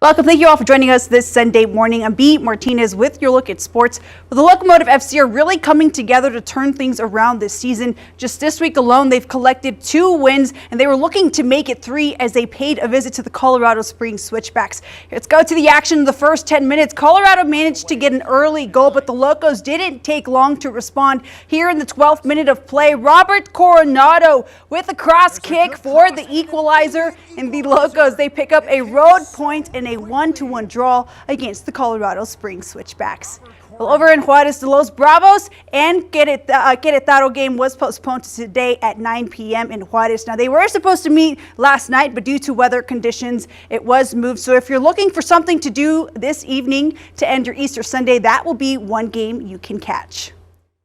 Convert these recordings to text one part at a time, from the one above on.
Welcome. Thank you all for joining us this Sunday morning. I'm B. Martinez with your look at sports. Well, the Locomotive FC are really coming together to turn things around this season. Just this week alone, they've collected 2 wins, and they were looking to make it 3 as they paid a visit to the Colorado Springs Switchbacks. Let's go to the action in the first 10 minutes. Colorado managed to get an early goal, but the Locos didn't take long to respond. Here in the 12th minute of play, Robert Coronado with a cross kick for the equalizer, and the Locos, they pick up a road point in a 1-1 draw against the Colorado Springs Switchbacks. Well, over in Juarez, the Los Bravos and Querétaro game was postponed to today at 9 p.m. in Juarez. Now, they were supposed to meet last night, but due to weather conditions, it was moved. So if you're looking for something to do this evening to end your Easter Sunday, that will be one game you can catch.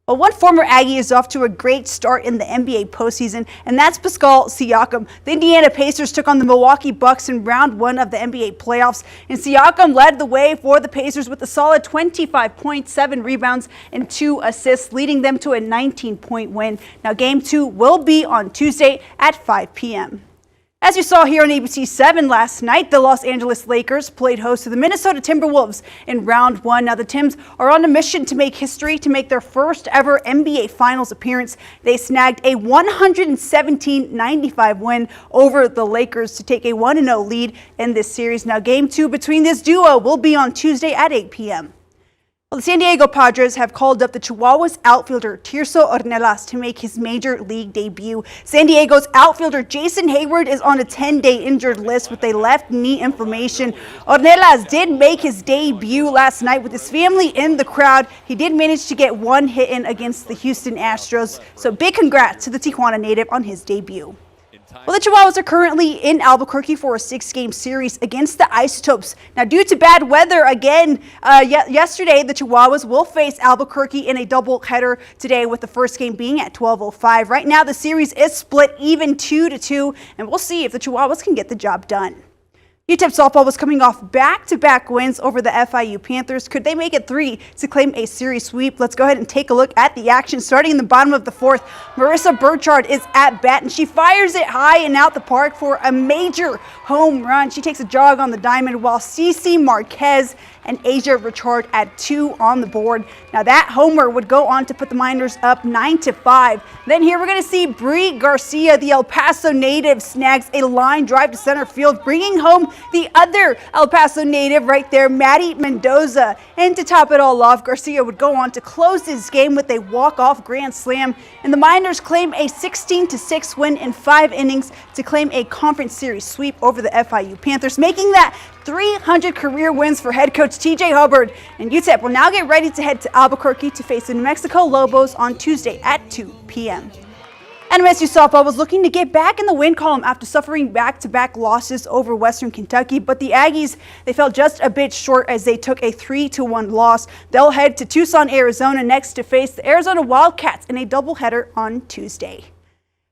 Well, one former Aggie is off to a great start in the NBA postseason, and that's Pascal Siakam. The Indiana Pacers took on the Milwaukee Bucks in round 1 of the NBA playoffs, and Siakam led the way for the Pacers with a solid 25 points, 7 rebounds, and 2 assists, leading them to a 19-point win. Now, Game 2 will be on Tuesday at 5 p.m. As you saw here on ABC 7 last night, the Los Angeles Lakers played host to the Minnesota Timberwolves in round 1. Now the Timbs are on a mission to make history to make their first ever NBA Finals appearance. They snagged a 117-95 win over the Lakers to take a 1-0 lead in this series. Now Game 2 between this duo will be on Tuesday at 8 p.m. Well, the San Diego Padres have called up the Chihuahuas outfielder Tirso Ornelas to make his major league debut. San Diego's outfielder Jason Hayward is on a 10-day injured list with a left knee inflammation. Ornelas did make his debut last night with his family in the crowd. He did manage to get 1 hit in against the Houston Astros. So big congrats to the Tijuana native on his debut. Well, the Chihuahuas are currently in Albuquerque for a 6-game series against the Isotopes. Now, due to bad weather again, yesterday the Chihuahuas will face Albuquerque in a doubleheader today, with the first game being at 12:05. Right now, the series is split even 2-2, and we'll see if the Chihuahuas can get the job done. UTEP softball was coming off back-to-back wins over the FIU Panthers. Could they make it 3 to claim a series sweep? Let's go ahead and take a look at the action. Starting in the bottom of the 4th, Marissa Burchard is at bat, and she fires it high and out the park for a major home run. She takes a jog on the diamond, while Cece Marquez and Asia Richard add 2 on the board. Now that homer would go on to put the Miners up 9-5. Then here we're going to see Brie Garcia, the El Paso native, snags a line drive to center field, bringing home the other El Paso native right there, Maddie Mendoza. And to top it all off, Garcia would go on to close this game with a walk-off grand slam, and the Miners claim a 16-6 win in 5 innings to claim a conference series sweep over the FIU Panthers, making that 300 career wins for head coach TJ Hubbard. And UTEP will now get ready to head to Albuquerque to face the New Mexico Lobos on Tuesday at 2 p.m. NMSU softball was looking to get back in the win column after suffering back-to-back losses over Western Kentucky, but the Aggies, they fell just a bit short as they took a 3-1 loss. They'll head to Tucson, Arizona next to face the Arizona Wildcats in a doubleheader on Tuesday.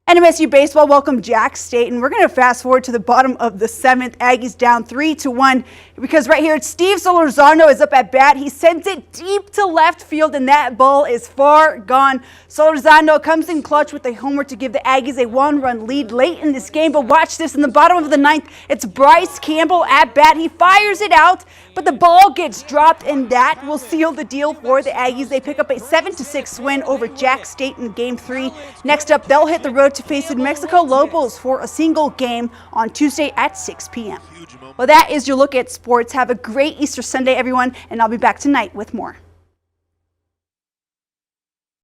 NMSU baseball welcomed Jack State, and we're going to fast forward to the bottom of the 7th. Aggies down 3-1 because right here Steve Solorzano is up at bat. He sends it deep to left field, and that ball is far gone. Solorzano comes in clutch with a homer to give the Aggies a 1-run lead late in this game. But watch this, in the bottom of the 9th, it's Bryce Campbell at bat. He fires it out, but the ball gets dropped, and that will seal the deal for the Aggies. They pick up a 7-6 win over Jack State in Game 3. Next up, they'll hit the road to face the New Mexico Lobos for a single game on Tuesday at 6 p.m. Well, that is your look at sports. Have a great Easter Sunday, everyone, and I'll be back tonight with more.